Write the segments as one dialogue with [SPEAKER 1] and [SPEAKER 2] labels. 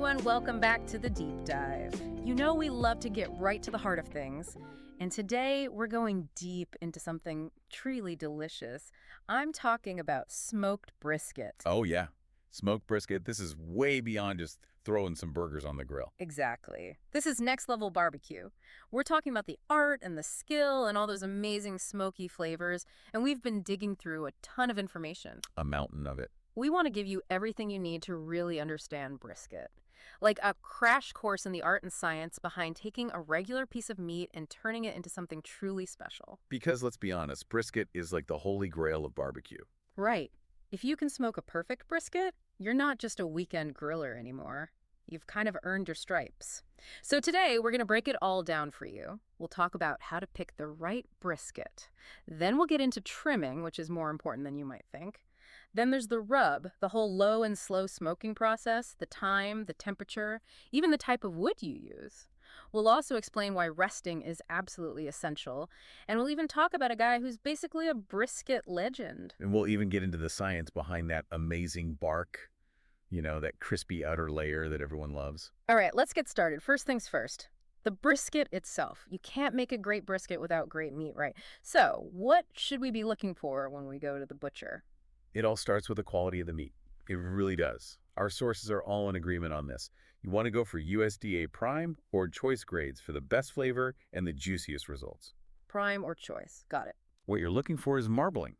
[SPEAKER 1] everyone, welcome back to the Deep Dive. You know we love to get right to the heart of things, and today we're going deep into something truly delicious. I'm talking about smoked brisket.
[SPEAKER 2] Oh, yeah. Smoked brisket. This is way beyond just throwing some burgers on the grill.
[SPEAKER 1] Exactly. This is next level barbecue. We're talking about the art and the skill and all those amazing smoky flavors, and we've been digging through a ton of information.
[SPEAKER 2] A mountain of it.
[SPEAKER 1] We want to give you everything you need to really understand brisket. Like a crash course in the art and science behind taking a regular piece of meat and turning it into something truly special.
[SPEAKER 2] Because let's be honest, brisket is like the holy grail of barbecue.
[SPEAKER 1] Right. If you can smoke a perfect brisket, you're not just a weekend griller anymore. You've kind of earned your stripes. So today, we're going to break it all down for you. We'll talk about how to pick the right brisket. Then we'll get into trimming, which is more important than you might think. Then there's the rub, the whole low and slow smoking process, the time, the temperature, even the type of wood you use. We'll also explain why resting is absolutely essential, and we'll even talk about a guy who's basically a brisket legend.
[SPEAKER 2] And we'll even get into the science behind that amazing bark, that crispy outer layer that everyone loves.
[SPEAKER 1] All right, let's get started. First things first. The brisket itself. You can't make a great brisket without great meat, right? So, what should we be looking for when we go to the butcher?
[SPEAKER 2] It all starts with the quality of the meat. It really does. Our sources are all in agreement on this. You want to go for USDA Prime or Choice grades for the best flavor and the juiciest results.
[SPEAKER 1] Prime or choice. Got it.
[SPEAKER 2] What you're looking for is marbling.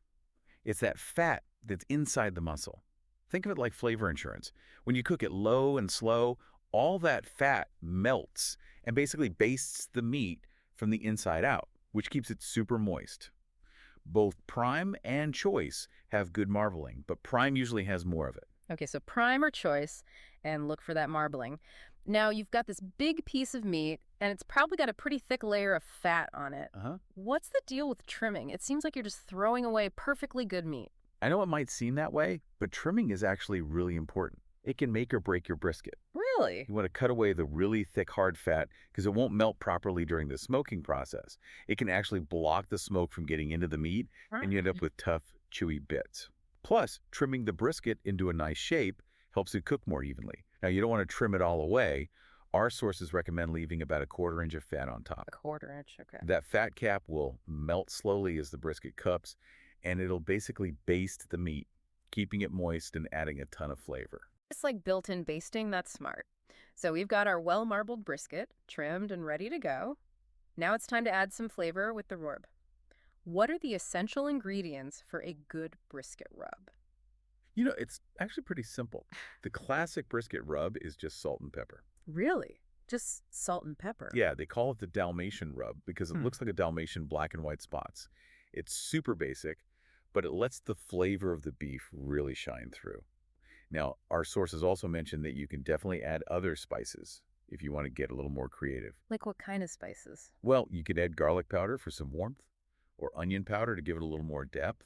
[SPEAKER 2] It's that fat that's inside the muscle. Think of it like flavor insurance. When you cook it low and slow, all that fat melts and basically bastes the meat from the inside out, which keeps it super moist. Both Prime and Choice have good marbling, but Prime usually has more of it.
[SPEAKER 1] Okay, so prime or choice, and look for that marbling. Now, you've got this big piece of meat, and it's probably got a pretty thick layer of fat on it. What's the deal with trimming? It seems like you're just throwing away perfectly good meat.
[SPEAKER 2] I know it might seem that way, but trimming is actually really important. It can make or break your brisket.
[SPEAKER 1] Really?
[SPEAKER 2] You want to cut away the really thick, hard fat because it won't melt properly during the smoking process. It can actually block the smoke from getting into the meat, and you end up with tough, chewy bits. Plus, trimming the brisket into a nice shape helps it cook more evenly. Now, you don't want to trim it all away. Our sources recommend leaving about a 1/4 inch of fat on top.
[SPEAKER 1] A 1/4 inch, okay.
[SPEAKER 2] That fat cap will melt slowly as the brisket cups, and it'll basically baste the meat, keeping it moist and adding a ton of flavor.
[SPEAKER 1] It's like built-in basting. That's smart. So we've got our well-marbled brisket, trimmed and ready to go. Now it's time to add some flavor with the rub. What are the essential ingredients for a good brisket rub?
[SPEAKER 2] It's actually pretty simple. The classic brisket rub is just salt and pepper.
[SPEAKER 1] Really? Just salt and pepper?
[SPEAKER 2] Yeah, they call it the Dalmatian rub because it looks like a Dalmatian black and white spots. It's super basic, but it lets the flavor of the beef really shine through. Now, our sources also mention that you can definitely add other spices if you want to get a little more creative.
[SPEAKER 1] Like what kind of spices?
[SPEAKER 2] Well, you could add garlic powder for some warmth, or onion powder to give it a little more depth.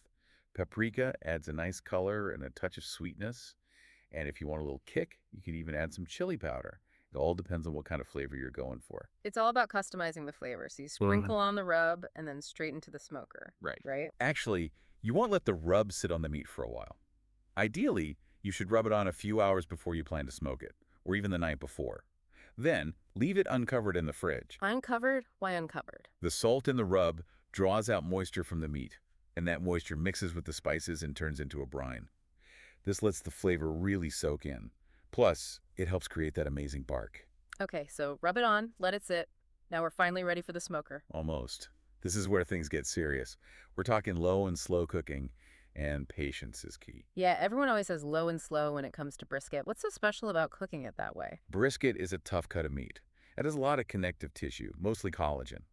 [SPEAKER 2] Paprika adds a nice color and a touch of sweetness. And if you want a little kick, you could even add some chili powder. It all depends on what kind of flavor you're going for.
[SPEAKER 1] It's all about customizing the flavor. So you sprinkle on the rub and then straight into the smoker. Right?
[SPEAKER 2] Actually, you want to let the rub sit on the meat for a while. Ideally, you should rub it on a few hours before you plan to smoke it, or even the night before. Then, leave it uncovered in the fridge.
[SPEAKER 1] Uncovered? Why uncovered?
[SPEAKER 2] The salt in the rub draws out moisture from the meat, and that moisture mixes with the spices and turns into a brine. This lets the flavor really soak in. Plus, it helps create that amazing bark.
[SPEAKER 1] Okay, so rub it on, let it sit. Now we're finally ready for the smoker.
[SPEAKER 2] Almost. This is where things get serious. We're talking low and slow cooking, and patience is key.
[SPEAKER 1] Yeah, everyone always says low and slow when it comes to brisket. What's so special about cooking it that way?
[SPEAKER 2] Brisket is a tough cut of meat. It has a lot of connective tissue, mostly collagen.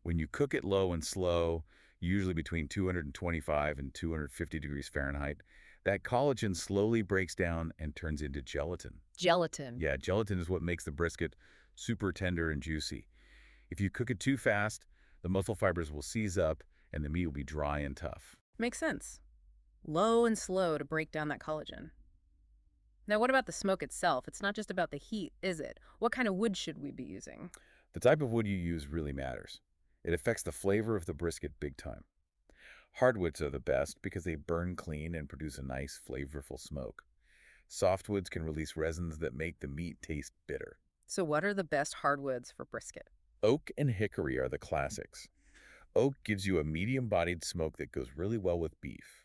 [SPEAKER 2] When you cook it low and slow, usually between 225 and 250 degrees Fahrenheit, that collagen slowly breaks down and turns into gelatin.
[SPEAKER 1] Gelatin?
[SPEAKER 2] Yeah, gelatin is what makes the brisket super tender and juicy. If you cook it too fast, the muscle fibers will seize up and the meat will be dry and tough.
[SPEAKER 1] Makes sense. Low and slow to break down that collagen. Now, what about the smoke itself? It's not just about the heat, is it? What kind of wood should we be using?
[SPEAKER 2] The type of wood you use really matters. It affects the flavor of the brisket big time. Hardwoods are the best because they burn clean and produce a nice, flavorful smoke. Softwoods can release resins that make the meat taste bitter.
[SPEAKER 1] So what are the best hardwoods for brisket?
[SPEAKER 2] Oak and hickory are the classics. Oak gives you a medium-bodied smoke that goes really well with beef.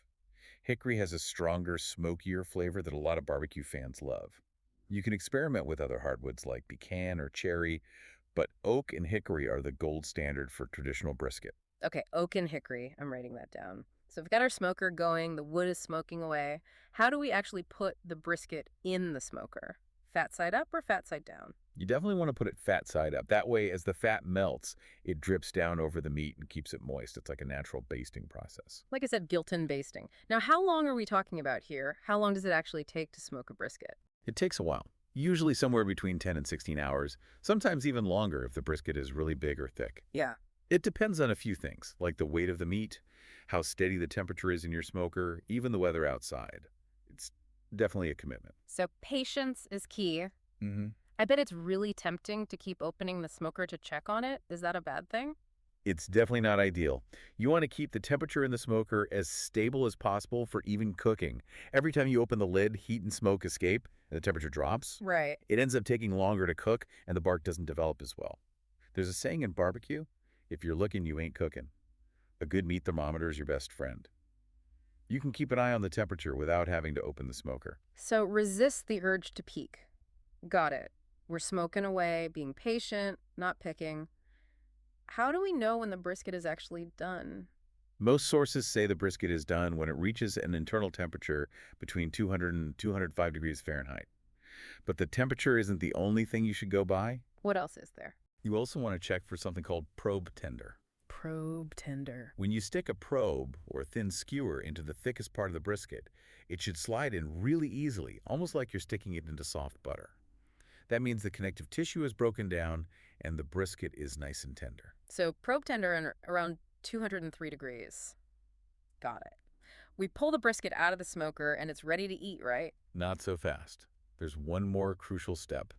[SPEAKER 2] Hickory has a stronger, smokier flavor that a lot of barbecue fans love. You can experiment with other hardwoods like pecan or cherry, but oak and hickory are the gold standard for traditional brisket.
[SPEAKER 1] Okay, oak and hickory. I'm writing that down. So we've got our smoker going, the wood is smoking away. How do we actually put the brisket in the smoker? Fat side up or fat side down?
[SPEAKER 2] You definitely want to put it fat side up. That way, as the fat melts, it drips down over the meat and keeps it moist. It's like a natural basting process.
[SPEAKER 1] Like I said, guilt-in basting. Now, how long are we talking about here? How long does it actually take to smoke a brisket?
[SPEAKER 2] It takes a while, usually somewhere between 10 and 16 hours, sometimes even longer if the brisket is really big or thick.
[SPEAKER 1] Yeah.
[SPEAKER 2] It depends on a few things, like the weight of the meat, how steady the temperature is in your smoker, even the weather outside. It's definitely a commitment.
[SPEAKER 1] So patience is key.
[SPEAKER 2] hmm
[SPEAKER 1] I bet it's really tempting to keep opening the smoker to check on it. Is that a bad thing?
[SPEAKER 2] It's definitely not ideal. You want to keep the temperature in the smoker as stable as possible for even cooking. Every time you open the lid, heat and smoke escape, and the temperature drops.
[SPEAKER 1] Right.
[SPEAKER 2] It ends up taking longer to cook, and the bark doesn't develop as well. There's a saying in barbecue, if you're looking, you ain't cooking. A good meat thermometer is your best friend. You can keep an eye on the temperature without having to open the smoker.
[SPEAKER 1] So resist the urge to peek. Got it. We're smoking away, being patient, not picking. How do we know when the brisket is actually done?
[SPEAKER 2] Most sources say the brisket is done when it reaches an internal temperature between 200 and 205 degrees Fahrenheit. But the temperature isn't the only thing you should go by.
[SPEAKER 1] What else is there?
[SPEAKER 2] You also want to check for something called probe tender.
[SPEAKER 1] Probe tender.
[SPEAKER 2] When you stick a probe or a thin skewer into the thickest part of the brisket, it should slide in really easily, almost like you're sticking it into soft butter. That means the connective tissue is broken down and the brisket is nice and tender.
[SPEAKER 1] So probe tender and around 203 degrees. Got it. We pull the brisket out of the smoker and it's ready to eat, right?
[SPEAKER 2] Not so fast. There's one more crucial step: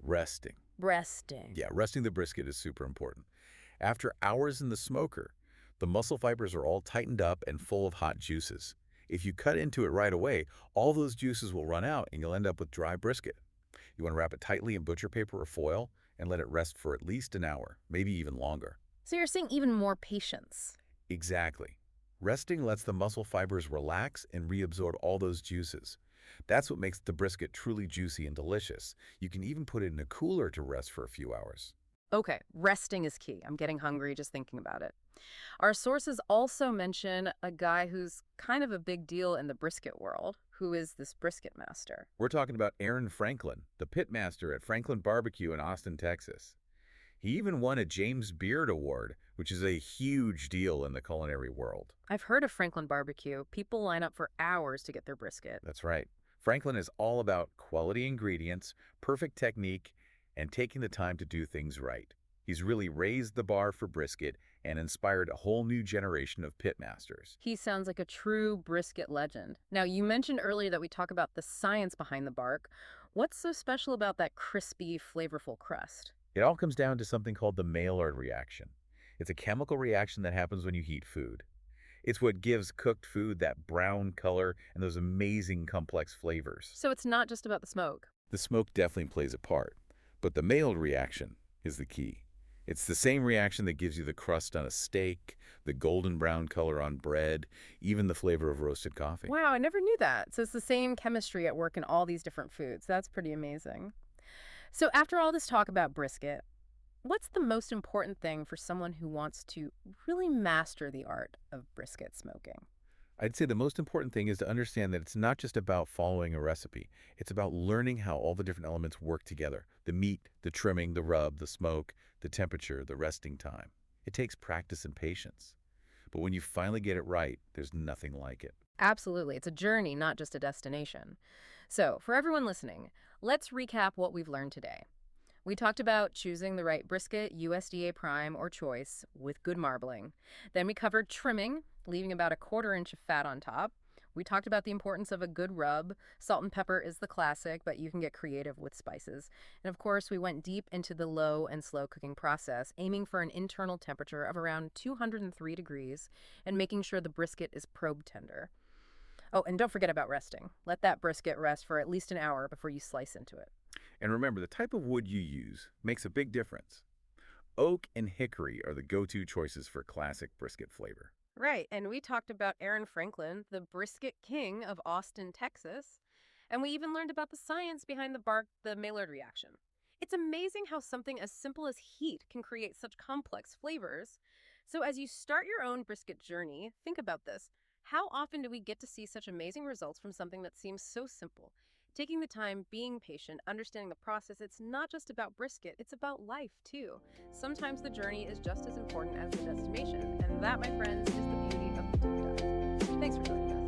[SPEAKER 2] resting.
[SPEAKER 1] Resting.
[SPEAKER 2] Yeah, resting the brisket is super important. After hours in the smoker, the muscle fibers are all tightened up and full of hot juices. If you cut into it right away, all those juices will run out and you'll end up with dry brisket. You want to wrap it tightly in butcher paper or foil and let it rest for at least an hour, maybe even longer.
[SPEAKER 1] So you're saying even more patience.
[SPEAKER 2] Exactly. Resting lets the muscle fibers relax and reabsorb all those juices. That's what makes the brisket truly juicy and delicious. You can even put it in a cooler to rest for a few hours.
[SPEAKER 1] Okay, resting is key. I'm getting hungry just thinking about it. Our sources also mention a guy who's kind of a big deal in the brisket world. Who is this brisket master?
[SPEAKER 2] We're talking about Aaron Franklin, the pit master at Franklin Barbecue in Austin, Texas. He even won a James Beard Award, which is a huge deal in the culinary world.
[SPEAKER 1] I've heard of Franklin Barbecue. People line up for hours to get their brisket.
[SPEAKER 2] That's right. Franklin is all about quality ingredients, perfect technique, and taking the time to do things right. He's really raised the bar for brisket and inspired a whole new generation of pitmasters.
[SPEAKER 1] He sounds like a true brisket legend. Now, you mentioned earlier that we talk about the science behind the bark. What's so special about that crispy, flavorful crust?
[SPEAKER 2] It all comes down to something called the Maillard reaction. It's a chemical reaction that happens when you heat food. It's what gives cooked food that brown color and those amazing complex flavors.
[SPEAKER 1] So it's not just about the smoke.
[SPEAKER 2] The smoke definitely plays a part, but the Maillard reaction is the key. It's the same reaction that gives you the crust on a steak, the golden brown color on bread, even the flavor of roasted coffee.
[SPEAKER 1] Wow, I never knew that. So it's the same chemistry at work in all these different foods. That's pretty amazing. So after all this talk about brisket, what's the most important thing for someone who wants to really master the art of brisket smoking?
[SPEAKER 2] I'd say the most important thing is to understand that it's not just about following a recipe. It's about learning how all the different elements work together. The meat, the trimming, the rub, the smoke, the temperature, the resting time. It takes practice and patience. But when you finally get it right, there's nothing like it.
[SPEAKER 1] Absolutely. It's a journey, not just a destination. So, for everyone listening, let's recap what we've learned today. We talked about choosing the right brisket, USDA Prime or Choice, with good marbling. Then we covered trimming, leaving about a 1/4 inch of fat on top. We talked about the importance of a good rub. Salt and pepper is the classic, but you can get creative with spices. And of course, we went deep into the low and slow cooking process, aiming for an internal temperature of around 203 degrees and making sure the brisket is probe tender. Oh, and don't forget about resting. Let that brisket rest for at least an hour before you slice into it.
[SPEAKER 2] And remember, the type of wood you use makes a big difference. Oak and hickory are the go-to choices for classic brisket flavor.
[SPEAKER 1] Right, and we talked about Aaron Franklin, the brisket king of Austin, Texas, and we even learned about the science behind the Maillard reaction. It's amazing how something as simple as heat can create such complex flavors. So as you start your own brisket journey, think about this. How often do we get to see such amazing results from something that seems so simple? Taking the time, being patient, understanding the process, it's not just about brisket, it's about life too. Sometimes the journey is just as important as the destination, and that, my friends, is the beauty of the deep dive. Thanks for joining us.